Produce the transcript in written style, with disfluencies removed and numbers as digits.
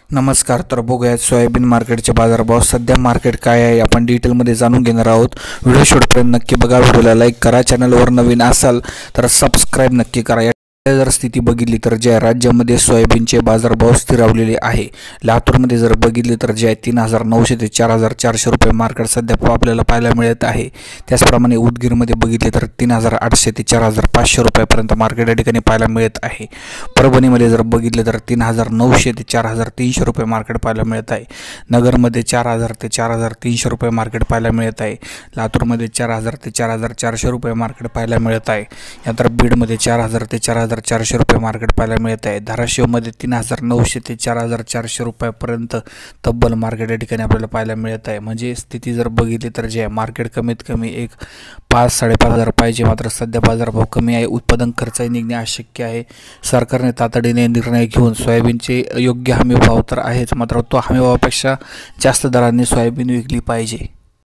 नमस्कार. तर बघूयात सोयाबीन मार्केटचे बाजारभाव. सध्या मार्केट काय आहे आपण डिटेलमध्ये जाणून घेणार आहोत. व्हिडिओ शेवटपर्यंत नक्की बघा. व्हिडिओला लाईक करा. चॅनलवर नवीन असाल तर सबस्क्राईब नक्की करा. जर स्थिती बघितली तर ज्या राज्यामध्ये सोयाबीनचे बाजारभाव स्थिरावलेले आहे, लातूरमध्ये जर बघितले तर जे 3,900 ते 4,400 रुपये मार्केट सध्या आपल्याला पाहायला मिळत आहे. त्याचप्रमाणे उदगीरमध्ये बघितले तर 3,800 ते 4,500 रुपयापर्यंत मार्केट या ठिकाणी पाहायला मिळत आहे. परभणीमध्ये जर बघितले तर 3,900 ते 4,300 रुपये मार्केट पाहायला मिळत आहे. नगरमध्ये 4,000 ते 4,300 रुपये मार्केट पाहायला मिळत आहे. लातूरमध्ये 4,000 ते 4,400 रुपये मार्केट पाहायला मिळत आहे. यानंतर बीडमध्ये 4,000 ते 4,400 रुपये मार्केट पाहायला मिळत आहे. धाराशिवमध्ये 3,900 ते 4,400 रुपयापर्यंत तब्बल मार्केट या ठिकाणी आपल्याला पाहायला मिळत आहे. म्हणजे स्थिती जर बघितली तर जे आहे मार्केट कमीत कमी 5,000-5,500 पाहिजे. मात्र सध्या बाजारभाव कमी आहे. उत्पादन खर्चही निघणे अशक्य आहे. सरकारने तातडीने निर्णय घेऊन सोयाबीनचे योग्य हमीभाव तर आहेच, मात्र तो हमीभावापेक्षा जास्त दराने सोयाबीन विकली पाहिजे.